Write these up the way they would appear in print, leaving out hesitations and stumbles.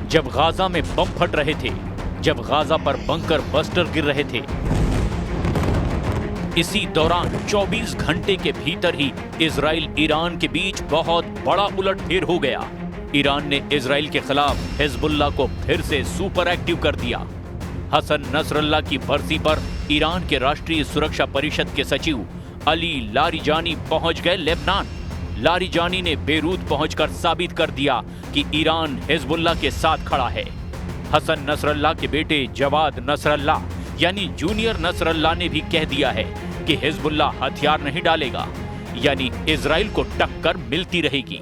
जब गाजा में बम फट रहे थे, जब गाजा पर बंकर बस्टर गिर रहे थे, इसी दौरान 24 घंटे के भीतर ही इजराइल ईरान के बीच बहुत बड़ा उलटफेर हो गया। ईरान ने इजराइल के खिलाफ हिजबुल्लाह को फिर से सुपर एक्टिव कर दिया। हसन नसरल्लाह की बरसी पर ईरान के राष्ट्रीय सुरक्षा परिषद के सचिव अली लारिजानी पहुंच गए लेबनान। लारिजानी ने बेरूत पहुंचकर साबित कर दिया कि ईरान हिजबुल्लाह के साथ खड़ा है। हसन नसरल्लाह के बेटे जवाद नसरल्लाह यानी जूनियर नसरल्लाह ने भी कह दिया है कि हिजबुल्लाह हथियार नहीं डालेगा, यानी इजराइल को टक्कर मिलती रहेगी।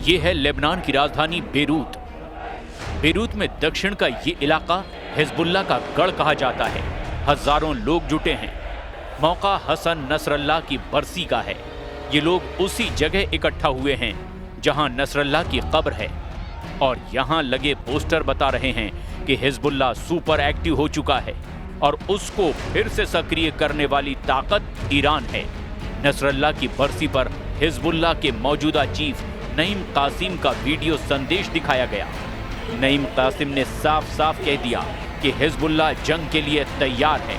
ये है लेबनान की राजधानी बेरूत। बेरूत में दक्षिण का ये इलाका हिजबुल्लाह का गढ़ कहा जाता है। हजारों लोग जुटे हैं। मौका हसन नसरल्लाह की बरसी का है। ये लोग उसी जगह इकट्ठा हुए हैं जहां नसरल्लाह की कब्र है, और यहां लगे पोस्टर बता रहे हैं कि हिजबुल्लाह सुपर एक्टिव हो चुका है और उसको फिर से सक्रिय करने वाली ताकत ईरान है। नसरल्लाह की बरसी पर हिजबुल्लाह के मौजूदा चीफ नईम कासिम का वीडियो संदेश दिखाया गया। नईम कासिम ने साफ साफ कह दिया कि हिजबुल्लाह जंग के लिए तैयार है।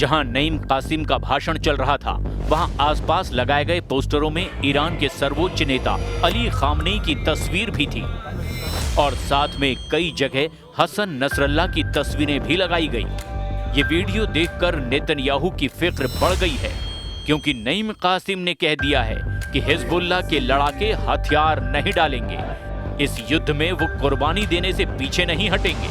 जहां नईम कासिम का भाषण चल रहा था, वहां आसपास लगाए गए पोस्टरों में ईरान के सर्वोच्च नेता अली खामनेई की तस्वीर भी थी, और साथ में कई जगह हसन नसरल्लाह की तस्वीरें भी लगाई गई। ये वीडियो देखकर नेतन्याहू की फिक्र बढ़ गई है, क्योंकि नईम कासिम ने कह दिया है कि हिजबुल्लाह के लड़ाके हथियार नहीं डालेंगे। इस युद्ध में वो कुर्बानी देने से पीछे नहीं हटेंगे।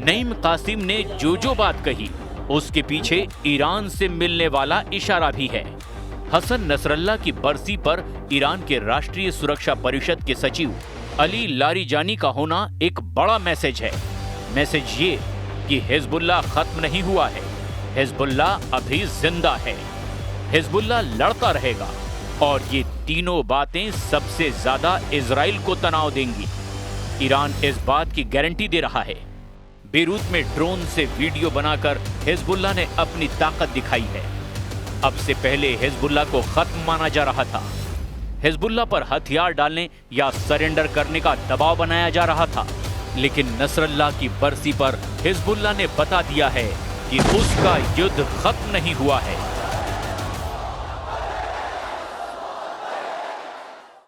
नईम कासिम ने जो बात कही उसके पीछे ईरान से मिलने वाला इशारा भी है। हसन नसरल्लाह की बरसी पर ईरान के राष्ट्रीय सुरक्षा परिषद के सचिव अली लारिजानी का होना एक बड़ा मैसेज है। मैसेज ये कि हिजबुल्लाह खत्म नहीं हुआ है, हिजबुल्लाह अभी जिंदा है, हिजबुल्लाह लड़ता रहेगा, और ये तीनों बातें सबसे ज्यादा इजराइल को तनाव देंगी। ईरान इस बात की गारंटी दे रहा है। बेरूत में ड्रोन से वीडियो बनाकर हिजबुल्लाह ने अपनी ताकत दिखाई है। अब से पहले हिजबुल्लाह को खत्म माना जा रहा था। हिजबुल्लाह पर हथियार डालने या सरेंडर करने का दबाव बनाया जा रहा था, लेकिन नसरल्लाह की बरसी पर हिजबुल्लाह ने बता दिया है कि उसका युद्ध खत्म नहीं हुआ है।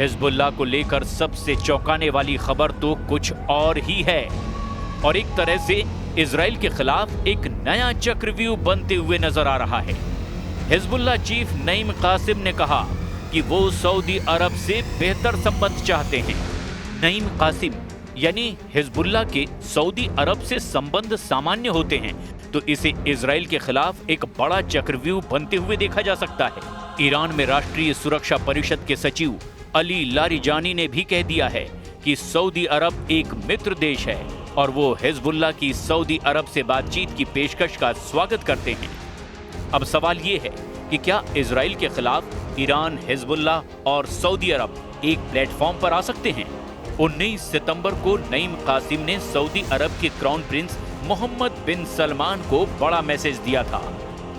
हिजबुल्लाह को लेकर सबसे चौंकाने वाली खबर तो कुछ और ही है, और एक तरह से इजराइल के खिलाफ एक नया चक्रव्यूह बनते हुए नजर आ रहा है। हिजबुल्लाह चीफ नईम कासिम ने कहा कि वो सऊदी अरब से बेहतर संबंध चाहते हैं। नईम कासिम यानी हिजबुल्लाह के सऊदी अरब से संबंध सामान्य होते हैं, तो इसे इजराइल के खिलाफ एक बड़ा चक्रव्यूह बनते हुए देखा जा सकता है। ईरान में राष्ट्रीय सुरक्षा परिषद के सचिव अली लारिजानी ने भी कह दिया है कि सऊदी अरब एक मित्र देश है और वो हिजबुल्लाह की सऊदी अरब से बातचीत की पेशकश का स्वागत करते हैं। अब सवाल ये है कि क्या इजराइल के खिलाफ ईरान, हिजबुल्लाह और सऊदी अरब एक प्लेटफॉर्म पर आ सकते हैं? 19 सितंबर को नईम कासिम ने सऊदी अरब के क्राउन प्रिंस मोहम्मद बिन सलमान को बड़ा मैसेज दिया था।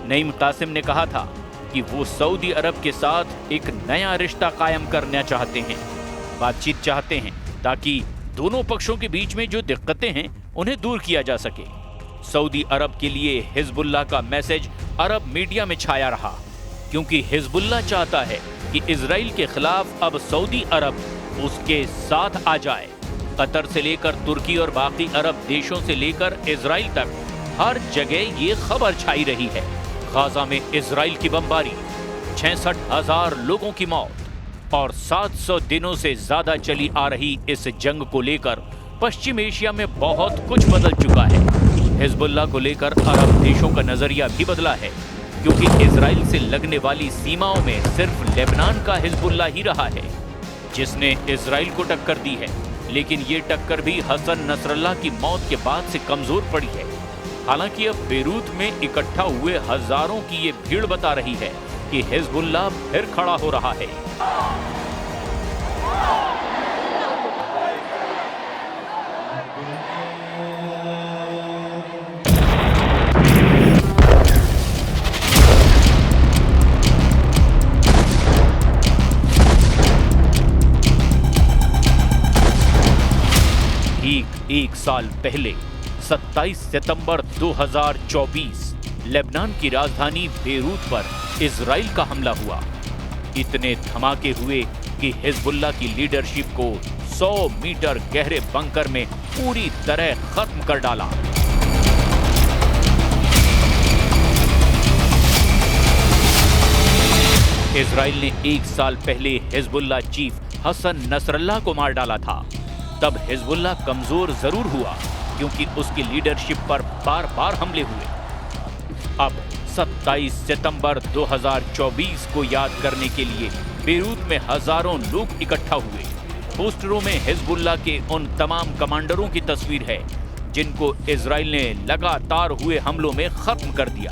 नईम कासिम ने कहा था कि वो सऊदी अरब के साथ एक नया रिश्ता कायम करना चाहते हैं, बातचीत चाहते हैं, ताकि दोनों पक्षों के बीच में जो दिक्कतें हैं उन्हें दूर किया जा सके। सऊदी अरब के लिए हिजबुल्लाह का मैसेज अरब मीडिया में छाया रहा, क्योंकि हिजबुल्लाह चाहता है कि इजराइल के खिलाफ अब सऊदी अरब उसके साथ आ जाए। कतर से लेकर तुर्की और बाकी अरब देशों से लेकर इजराइल तक हर जगह ये खबर छाई रही है। गाजा में इजराइल की बमबारी, 66,000 लोगों की मौत और 700 दिनों से ज्यादा चली आ रही इस जंग को लेकर पश्चिम एशिया में बहुत कुछ बदल चुका है। हिजबुल्लाह को लेकर अरब देशों का नजरिया भी बदला है, क्योंकि इजराइल से लगने वाली सीमाओं में सिर्फ लेबनान का हिजबुल्लाह ही रहा है जिसने इजराइल को टक्कर दी है। लेकिन ये टक्कर भी हसन नसरल्लाह की मौत के बाद से कमजोर पड़ी है। हालांकि अब बेरूत में इकट्ठा हुए हजारों की ये भीड़ बता रही है कि हिजबुल्लाह फिर खड़ा हो रहा है। ठीक एक साल पहले 27 सितंबर 2024 लेबनान की राजधानी बेरूत पर इजराइल का हमला हुआ। इतने धमाके हुए कि हिजबुल्लाह की लीडरशिप को 100 मीटर गहरे बंकर में पूरी तरह खत्म कर डाला। इजराइल ने एक साल पहले हिजबुल्लाह चीफ हसन नसरल्लाह को मार डाला था। तब हिजबुल्लाह कमजोर जरूर हुआ, क्योंकि उसकी लीडरशिप पर बार बार हमले हुए। अब 27 सितंबर 2024 को याद करने के लिए बेरूत में हजारों लोग इकट्ठा हुए। पोस्टरों में हिजबुल्लाह के उन तमाम कमांडरों की तस्वीर है जिनको इजराइल ने लगातार हुए हमलों में खत्म कर दिया।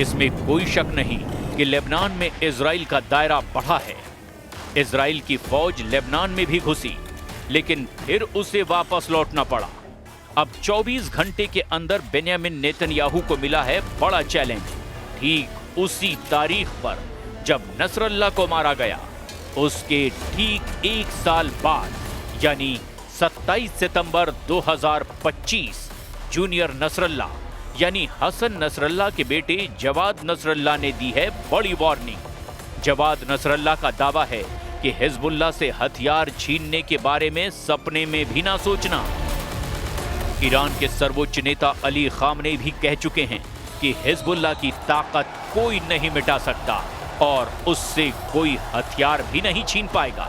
इसमें कोई शक नहीं कि लेबनान में इजराइल का दायरा बढ़ा है। इजराइल की फौज लेबनान में भी घुसी, लेकिन फिर उसे वापस लौटना पड़ा। अब 24 घंटे के अंदर बेन्यामिन नेतन्याहू को मिला है बड़ा चैलेंज। ठीक उसी तारीख पर जब नसरल्लाह को मारा गया, उसके ठीक एक साल बाद यानी 27 सितंबर 2025 जूनियर नसरल्लाह यानी हसन नसरल्लाह के बेटे जवाद नसरल्लाह ने दी है बड़ी वार्निंग। जवाद नसरल्लाह का दावा है कि हिजबुल्लाह से हथियार छीनने के बारे में सपने में भी ना सोचना। ईरान के सर्वोच्च नेता अली खामनेई भी कह चुके हैं कि हिजबुल्लाह की ताकत कोई नहीं मिटा सकता और उससे कोई हथियार भी नहीं छीन पाएगा।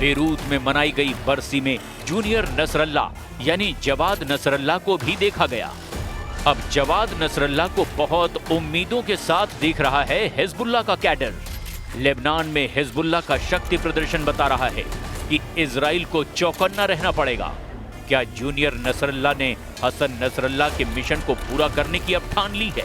बेरूत में मनाई गई बरसी में जूनियर नसरल्लाह यानी जवाद नसरल्लाह को भी देखा गया। अब जवाद नसरल्लाह को बहुत उम्मीदों के साथ देख रहा है हिजबुल्लाह का कैडर। लेबनान में हिजबुल्लाह का शक्ति प्रदर्शन बता रहा है कि इजराइल को चौकन्ना रहना पड़ेगा। क्या जूनियर नसरल्लाह ने हसन नसरल्लाह के मिशन को पूरा करने की अब ठान ली है?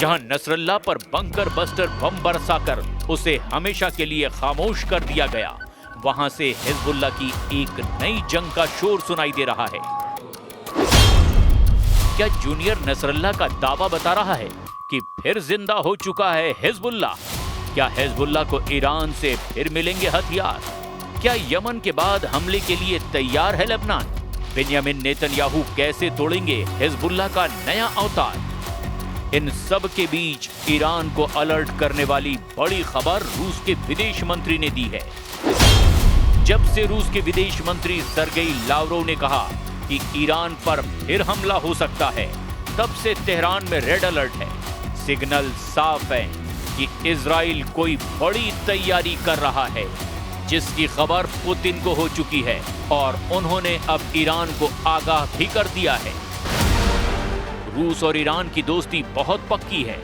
जहां नसरल्लाह पर बंकर बस्टर बम बरसाकर उसे हमेशा के लिए खामोश कर दिया गया, वहां से हिजबुल्लाह की एक नई जंग का शोर सुनाई दे रहा है। क्या जूनियर नसरल्लाह का दावा बता रहा है कि फिर जिंदा हो चुका है हिजबुल्लाह? क्या हिजबुल्लाह को ईरान से फिर मिलेंगे हथियार? क्या यमन के बाद हमले के लिए तैयार है लेबनान? बेन्यामिन नेतन्याहू कैसे तोड़ेंगे हिजबुल्लाह का नया अवतार? इन सब के बीच ईरान को अलर्ट करने वाली बड़ी खबर रूस के विदेश मंत्री ने दी है। जब से रूस के विदेश मंत्री सर्गेई लावरोव ने कहा कि ईरान पर फिर हमला हो सकता है, तब से तेहरान में रेड अलर्ट है। सिग्नल साफ है कि इजराइल कोई बड़ी तैयारी कर रहा है, जिसकी खबर पुतिन को हो चुकी है और उन्होंने अब ईरान को आगाह भी कर दिया है। रूस और ईरान की दोस्ती बहुत पक्की है।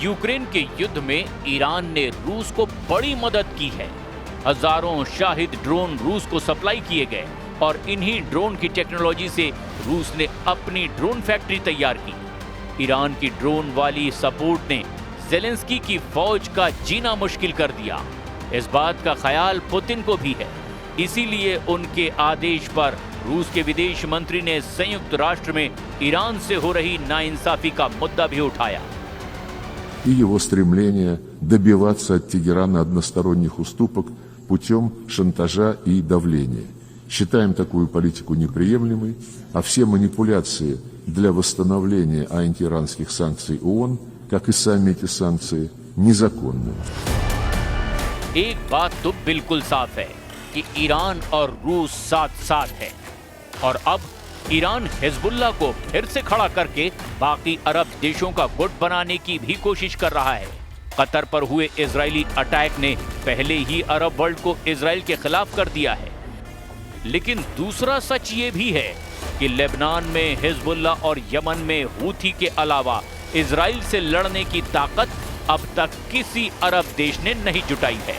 यूक्रेन के युद्ध में ईरान ने रूस को बड़ी मदद की है। हजारों शाहिद ड्रोन रूस को सप्लाई किए गए और इन्हीं ड्रोन की टेक्नोलॉजी से रूस ने अपनी ड्रोन फैक्ट्री तैयार की। ईरान की ड्रोन वाली सपोर्ट ने ज़ेलेंस्की की फौज का जीना मुश्किल कर दिया। इस बात का ख्याल पुतिन को भी है, इसीलिए उनके आदेश पर रूस के विदेश मंत्री ने संयुक्त राष्ट्र में ईरान से हो रही नाइंसाफी का मुद्दा भी उठाया। И его стремление добиваться от Тегерана односторонних уступок путем шантажа и давления. Считаем такую политику неприемлемой, а все манипуляции для восстановления антииранских санкций ООН, как и сами эти санкции, незаконны. एक बात तो बिल्कुल साफ है कि ईरान और रूस साथ साथ है और अब ईरान हिजबुल्ला को फिर से खड़ा करके बाकी अरब देशों का गुट बनाने की भी कोशिश कर रहा है। कतर पर हुए इजरायली अटैक ने पहले ही अरब वर्ल्ड को इजराइल के खिलाफ कर दिया है, लेकिन दूसरा सच ये भी है कि लेबनान में हिजबुल्ला और यमन में हूथी के अलावा इजराइल से लड़ने की ताकत अब तक किसी अरब देश ने नहीं जुटाई है।